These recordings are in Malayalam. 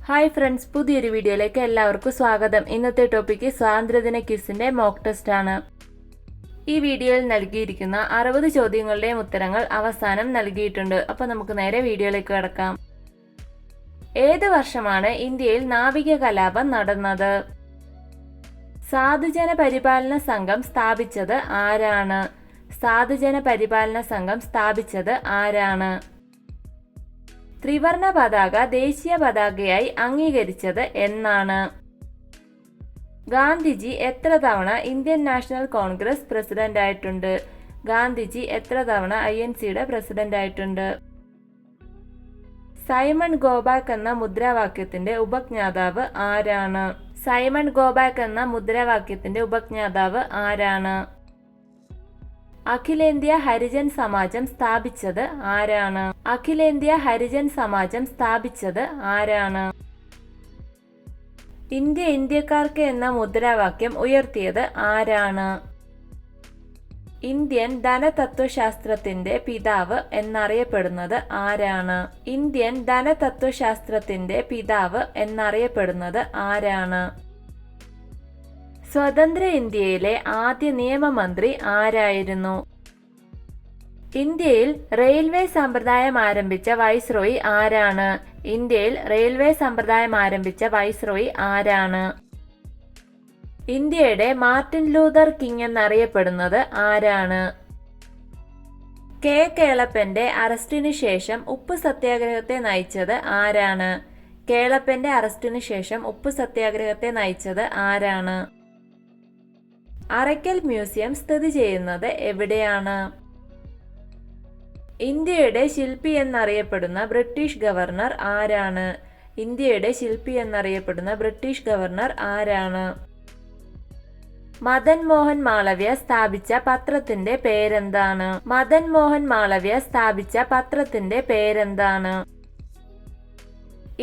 ഹായ് ഫ്രണ്ട്സ്, പുതിയൊരു വീഡിയോയിലേക്ക് എല്ലാവർക്കും സ്വാഗതം. ഇന്നത്തെ ടോപ്പിക്ക് സ്വാതന്ത്ര്യദിന ക്വിസിന്റെ മോക്ക് ടെസ്റ്റ് ആണ്. ഈ വീഡിയോയിൽ നൽകിയിരിക്കുന്ന 60 ചോദ്യങ്ങളുടെയും ഉത്തരങ്ങൾ അവസാനം നൽകിയിട്ടുണ്ട്. അപ്പോൾ നമുക്ക് നേരെ വീഡിയോയിലേക്ക് കടക്കാം. ഏത് വർഷമാണ് ഇന്ത്യയിൽ നാവിക കലാപം നടന്നത്? സാധുജന പരിപാലന സംഘം സ്ഥാപിച്ചത് ആരാണ്? സാധുജന പരിപാലന സംഘം സ്ഥാപിച്ചത് ആരാണ്? ത്രിവർണ പതാക ദേശീയ പതാകയായി അംഗീകരിച്ചത് എന്നാണ്? ഗാന്ധിജി എത്ര തവണ ഇന്ത്യൻ നാഷണൽ കോൺഗ്രസ് പ്രസിഡന്റ് ആയിട്ടുണ്ട്? ഗാന്ധിജി എത്ര തവണ INCയുടെ പ്രസിഡന്റ് ആയിട്ടുണ്ട്? സൈമൺ ഗോബാക്ക് എന്ന മുദ്രാവാക്യത്തിന്റെ ഉപജ്ഞാതാവ് ആരാണ്? സൈമൺ ഗോബാക്ക് എന്ന മുദ്രാവാക്യത്തിന്റെ ഉപജ്ഞാതാവ് ആരാണ്? അഖിലേന്ത്യാ ഹരിജൻ സമാജം സ്ഥാപിച്ചത് ആരാണ്? അഖിലേന്ത്യാ ഹരിജൻ സമാജം സ്ഥാപിച്ചത് ആരാണ്? ഇന്ത്യ ഇന്ത്യക്കാർക്ക് എന്ന മുദ്രാവാക്യം ഉയർത്തിയത് ആരാണ്? ഇന്ത്യൻ ധനതത്വശാസ്ത്രത്തിന്റെ പിതാവ് എന്നറിയപ്പെടുന്നത് ആരാണ്? ഇന്ത്യൻ ധനതത്വശാസ്ത്രത്തിന്റെ പിതാവ് എന്നറിയപ്പെടുന്നത് ആരാണ്? സ്വതന്ത്ര ഇന്ത്യയിലെ ആദ്യ നിയമമന്ത്രി ആരായിരുന്നു? ഇന്ത്യയിൽ റെയിൽവേ സമ്പ്രദായം ആരംഭിച്ച വൈസ്രോയി ആരാണ്? ഇന്ത്യയിൽ റെയിൽവേ സമ്പ്രദായം ആരംഭിച്ച വൈസ്രോയി ആരാണ്? ഇന്ത്യയുടെ മാർട്ടിൻ ലൂതർ കിങ് എന്നറിയപ്പെടുന്നത് ആരാണ്? കേളപ്പന്റെ അറസ്റ്റിനു ശേഷം ഉപ്പ് സത്യാഗ്രഹത്തെ നയിച്ചത് ആരാണ്? കേളപ്പന്റെ അറസ്റ്റിനു ശേഷം ഉപ്പ് സത്യാഗ്രഹത്തെ നയിച്ചത് ആരാണ്? അറയ്ക്കൽ മ്യൂസിയം സ്ഥിതി ചെയ്യുന്നത് എവിടെയാണ്? ഇന്ത്യയുടെ ശില്പി എന്നറിയപ്പെടുന്ന ബ്രിട്ടീഷ് ഗവർണർ ആരാണ്? ഇന്ത്യയുടെ ശില്പി എന്നറിയപ്പെടുന്ന ബ്രിട്ടീഷ് ഗവർണർ ആരാണ്? മദൻ മോഹൻ മാളവ്യ സ്ഥാപിച്ച പത്രത്തിന്റെ പേരെന്താണ്? മദൻ മോഹൻ മാളവ്യ സ്ഥാപിച്ച പത്രത്തിന്റെ പേരെന്താണ്?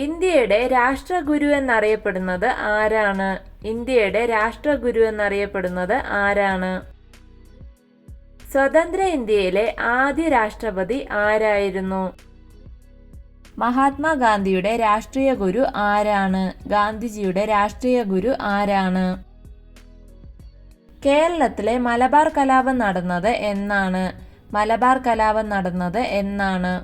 ഇന്ത്യയുടെ രാഷ്ട്രഗുരു എന്നറിയപ്പെടുന്നത് ആരാണ്? ഇന്ത്യയുടെ രാഷ്ട്രഗുരു എന്നറിയപ്പെടുന്നത് ആരാണ്? സ്വതന്ത്ര ഇന്ത്യയിലെ ആദ്യ രാഷ്ട്രപതി ആരായിരുന്നു? മഹാത്മാഗാന്ധിയുടെ രാഷ്ട്രീയ ഗുരു ആരാണ്? ഗാന്ധിജിയുടെ രാഷ്ട്രീയ ഗുരു ആരാണ്? കേരളത്തിലെ മലബാർ കലാപം നടന്നത് എന്നാണ്? മലബാർ കലാപം നടന്നത് എന്നാണ്?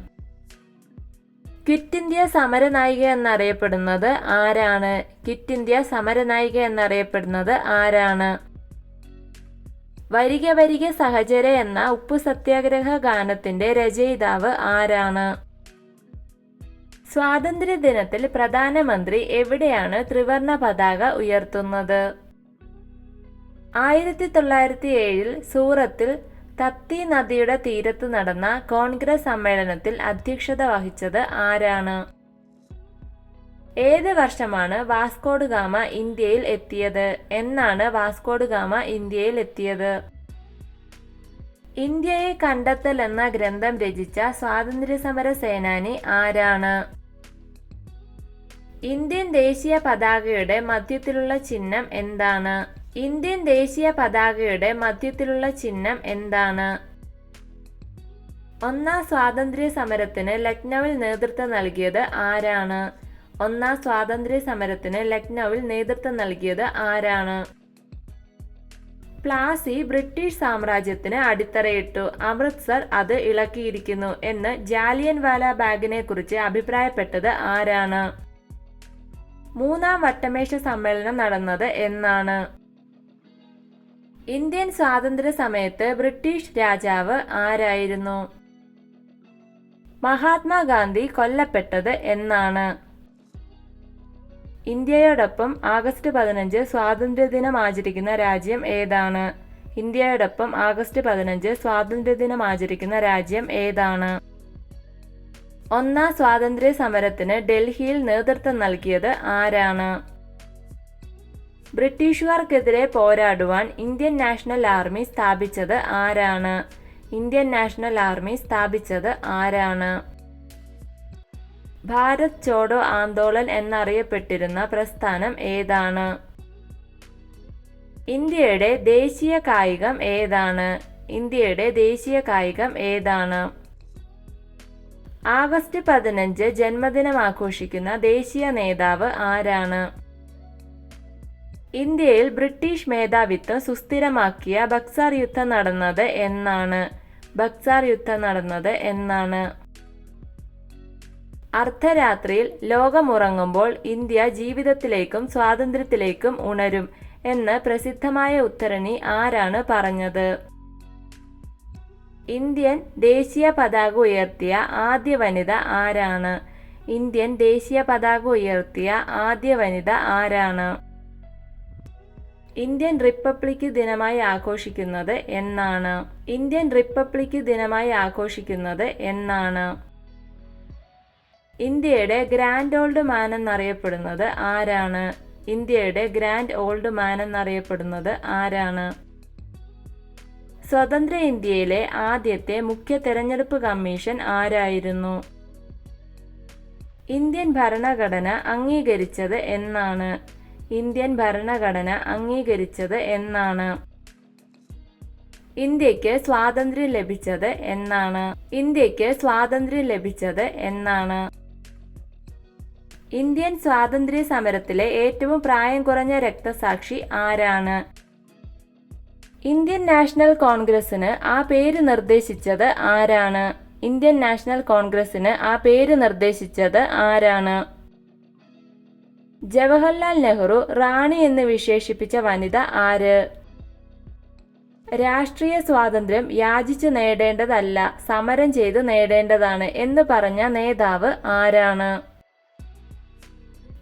ക്വിറ്റ് ഇന്ത്യ സമരനായിക എന്നറിയപ്പെടുന്നത് ആരാണ്? ക്വിറ്റ് ഇന്ത്യ സമരനായിക എന്നറിയപ്പെടുന്നത് ആരാണ്? വരിക വരിക സഹചര എന്ന ഉപ്പു സത്യാഗ്രഹ ഗാനത്തിന്റെ രചയിതാവ് ആരാണ്? സ്വാതന്ത്ര്യ ദിനത്തിൽ പ്രധാനമന്ത്രി എവിടെയാണ് ത്രിവർണ പതാക ഉയർത്തുന്നത്? 1907 സൂറത്തിൽ തപ്തി നദിയുടെ തീരത്ത് നടന്ന കോൺഗ്രസ് സമ്മേളനത്തിൽ അധ്യക്ഷത വഹിച്ചത് ആരാണ്? ഏത് വർഷമാണ് വാസ്കോഡ ഗാമ ഇന്ത്യയിൽ എത്തിയത്? എന്നാണ് വാസ്കോഡ ഗാമ ഇന്ത്യയിൽ എത്തിയത്? ഇന്ത്യയെ കണ്ടെത്തൽ എന്ന ഗ്രന്ഥം രചിച്ച സ്വാതന്ത്ര്യസമര സേനാനി ആരാണ്? ഇന്ത്യൻ ദേശീയ പതാകയുടെ മധ്യത്തിലുള്ള ചിഹ്നം എന്താണ്? ഇന്ത്യൻ ദേശീയ പതാകയുടെ മധ്യത്തിലുള്ള ചിഹ്നം എന്താണ്? ഒന്നാം സ്വാതന്ത്ര്യ സമരത്തിന് ലക്നൌവിൽ നേതൃത്വം നൽകിയത് ആരാണ്? ഒന്നാം സ്വാതന്ത്ര്യ സമരത്തിന് ലക്നൌവിൽ നേതൃത്വം നൽകിയത് ആരാണ്? പ്ലാസി ബ്രിട്ടീഷ് സാമ്രാജ്യത്തിന് അടിത്തറയിട്ടു, അമൃത്സർ അത് ഇളക്കിയിരിക്കുന്നു എന്ന് ജാലിയൻ വാല ബാഗിനെ കുറിച്ച് അഭിപ്രായപ്പെട്ടത് ആരാണ്? മൂന്നാം വട്ടമേശ സമ്മേളനം നടന്നത് എന്നാണ്? ഇന്ത്യൻ സ്വാതന്ത്ര്യ സമയത്ത് ബ്രിട്ടീഷ് രാജാവ് ആരായിരുന്നു? മഹാത്മാഗാന്ധി കൊല്ലപ്പെട്ടത് എന്നാണ്? ഇന്ത്യയോടൊപ്പം ആഗസ്റ്റ് 15 സ്വാതന്ത്ര്യദിനം ആചരിക്കുന്ന രാജ്യം ഏതാണ്? ഇന്ത്യയോടൊപ്പം ആഗസ്റ്റ് 15 സ്വാതന്ത്ര്യദിനം ആചരിക്കുന്ന രാജ്യം ഏതാണ്? ഒന്നാം സ്വാതന്ത്ര്യ സമരത്തിന് ഡൽഹിയിൽ നേതൃത്വം നൽകിയത് ആരാണ്? ബ്രിട്ടീഷുകാർക്കെതിരെ പോരാടുവാൻ ഇന്ത്യൻ നാഷണൽ ആർമി സ്ഥാപിച്ചത് ആരാണ്? ഇന്ത്യൻ നാഷണൽ ആർമി സ്ഥാപിച്ചത് ആരാണ്? ഭാരത് ചോഡോ ആന്തോളൻ എന്നറിയപ്പെട്ടിരുന്ന പ്രസ്ഥാനം ഏതാണ്? ഇന്ത്യയുടെ ദേശീയ കായികം ഏതാണ്? ഇന്ത്യയുടെ ദേശീയ കായികം ഏതാണ്? ആഗസ്റ്റ് 15 ജന്മദിനം ആഘോഷിക്കുന്ന ദേശീയ നേതാവ് ആരാണ്? ഇന്ത്യയിൽ ബ്രിട്ടീഷ് മേധാവിത്വം സുസ്ഥിരമാക്കിയ ബക്സാർ യുദ്ധം നടന്നത് എന്നാണ്? ബക്സാർ യുദ്ധം നടന്നത് എന്നാണ്? അർദ്ധരാത്രിയിൽ ലോകമുറങ്ങുമ്പോൾ ഇന്ത്യ ജീവിതത്തിലേക്കും സ്വാതന്ത്ര്യത്തിലേക്കും ഉണരും എന്ന് പ്രസിദ്ധമായ ഉദ്ധരണി ആരാണ് പറഞ്ഞത്? ഇന്ത്യൻ ദേശീയ പതാക ഉയർത്തിയ ആദ്യ വനിത ആരാണ്? ഇന്ത്യൻ ദേശീയ പതാക ഉയർത്തിയ ആദ്യ വനിത ആരാണ്? ഇന്ത്യൻ റിപ്പബ്ലിക് ദിനമായി ആഘോഷിക്കുന്നത് എന്നാണ്? ഇന്ത്യൻ റിപ്പബ്ലിക് ദിനമായി ആഘോഷിക്കുന്നത് എന്നാണ്? ഇന്ത്യയുടെ ഗ്രാൻഡ് ഓൾഡ് മാൻ എന്നറിയപ്പെടുന്നത് ആരാണ്? ഇന്ത്യയുടെ ഗ്രാൻഡ് ഓൾഡ് മാൻ എന്നറിയപ്പെടുന്നത് ആരാണ്? സ്വതന്ത്ര ഇന്ത്യയിലെ ആദ്യത്തെ മുഖ്യ തെരഞ്ഞെടുപ്പ് കമ്മീഷൻ ആരായിരുന്നു? ഇന്ത്യൻ ഭരണഘടന അംഗീകരിച്ചത് എന്നാണ്? ഇന്ത്യൻ ഭരണഘടന അംഗീകരിച്ചത് എന്നാണ്? ഇന്ത്യക്ക് സ്വാതന്ത്ര്യം ലഭിച്ചത് എന്നാണ്? ഇന്ത്യക്ക് സ്വാതന്ത്ര്യം ലഭിച്ചത് എന്നാണ്? ഇന്ത്യൻ സ്വാതന്ത്ര്യ സമരത്തിലെ ഏറ്റവും പ്രായം കുറഞ്ഞ രക്തസാക്ഷി ആരാണ്? ഇന്ത്യൻ നാഷണൽ കോൺഗ്രസിന് ആ പേര് നിർദ്ദേശിച്ചത് ആരാണ്? ഇന്ത്യൻ നാഷണൽ കോൺഗ്രസിന് ആ പേര് നിർദ്ദേശിച്ചത് ആരാണ്? ജവഹർലാൽ നെഹ്റു റാണി എന്ന് വിശേഷിപ്പിച്ച വനിത ആര്? രാഷ്ട്രീയ സ്വാതന്ത്ര്യം യാചിച്ചു നേടേണ്ടതല്ല, സമരം ചെയ്ത് നേടേണ്ടതാണ് എന്ന് പറഞ്ഞ നേതാവ് ആരാണ്?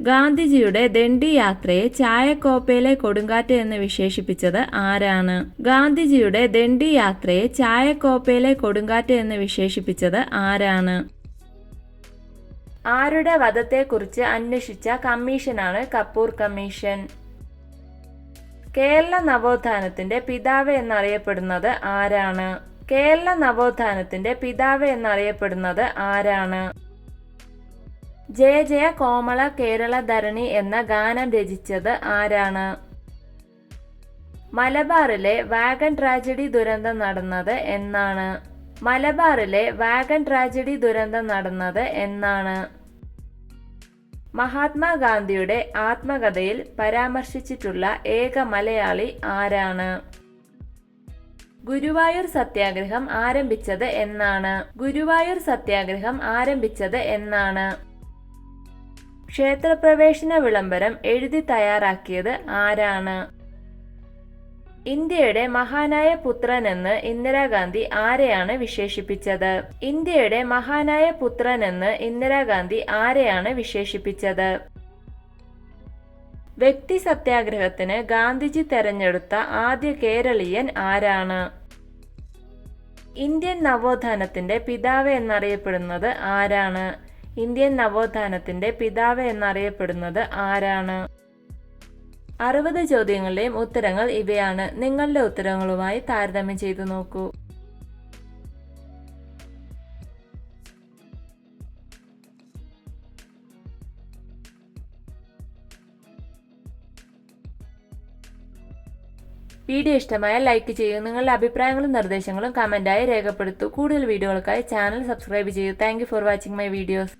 ഗാന്ധിജിയുടെ ദണ്ഡി യാത്രയെ ചായക്കോപ്പയിലെ കൊടുങ്കാറ്റ് എന്ന് വിശേഷിപ്പിച്ചത് ആരാണ്? ഗാന്ധിജിയുടെ ദണ്ഡി യാത്രയെ ചായക്കോപ്പയിലെ കൊടുങ്കാറ്റ് എന്ന് വിശേഷിപ്പിച്ചത് ആരാണ്? ആരുടെ വധത്തെക്കുറിച്ച് അന്വേഷിച്ച കമ്മീഷനാണ് കപൂർ കമ്മീഷൻ? കേരള നവോത്ഥാനത്തിന്റെ പിതാവ് എന്നറിയപ്പെടുന്നത് ആരാണ്? കേരള നവോത്ഥാനത്തിന്റെ പിതാവ് എന്നറിയപ്പെടുന്നത് ആരാണ്? ജയ ജയ കോമള കേരള ധരണി എന്ന ഗാനം രചിച്ചത് ആരാണ്? മലബാറിലെ വാഗൺ ട്രാജഡി ദുരന്തം നടന്നത് എന്നാണ്? മലബാറിലെ വാഗൺ ട്രാജഡി ദുരന്തം നടന്നത് എന്നാണ്? മഹാത്മാഗാന്ധിയുടെ ആത്മകഥയിൽ പരാമർശിച്ചിട്ടുള്ള ഏക മലയാളി ആരാണ്? ഗുരുവായൂർ സത്യാഗ്രഹം ആരംഭിച്ചത് എന്നാണ്? ഗുരുവായൂർ സത്യാഗ്രഹം ആരംഭിച്ചത് എന്നാണ്? ക്ഷേത്രപ്രവേശന വിളംബരം എഴുതി തയ്യാറാക്കിയത് ആരാണ്? ഇന്ത്യയുടെ മഹാനായ പുത്രൻ എന്ന് ഇന്ദിരാഗാന്ധി ആരെയാണ് വിശേഷിപ്പിച്ചത്? ഇന്ത്യയുടെ മഹാനായ പുത്രൻ എന്ന് ഇന്ദിരാഗാന്ധി ആരെയാണ് വിശേഷിപ്പിച്ചത്? വ്യക്തി സത്യാഗ്രഹത്തിന് ഗാന്ധിജി തെരഞ്ഞെടുത്ത ആദ്യ കേരളീയൻ ആരാണ്? ഇന്ത്യൻ നവോത്ഥാനത്തിന്റെ പിതാവ് എന്നറിയപ്പെടുന്നത് ആരാണ്? ഇന്ത്യൻ നവോത്ഥാനത്തിന്റെ പിതാവ് എന്നറിയപ്പെടുന്നത് ആരാണ്? 60 ചോദ്യങ്ങളുടെയും ഉത്തരങ്ങൾ ഇവയാണ്. നിങ്ങളുടെ ഉത്തരങ്ങളുമായി താരതമ്യം ചെയ്തു നോക്കൂ. വീഡിയോ ഇഷ്ടമായാൽ ലൈക്ക് ചെയ്യൂ. നിങ്ങളുടെ അഭിപ്രായങ്ങളും നിർദ്ദേശങ്ങളും കമന്റായി രേഖപ്പെടുത്തൂ. കൂടുതൽ വീഡിയോകൾക്കായി ചാനൽ സബ്സ്ക്രൈബ് ചെയ്യൂ. Thank you for watching my videos.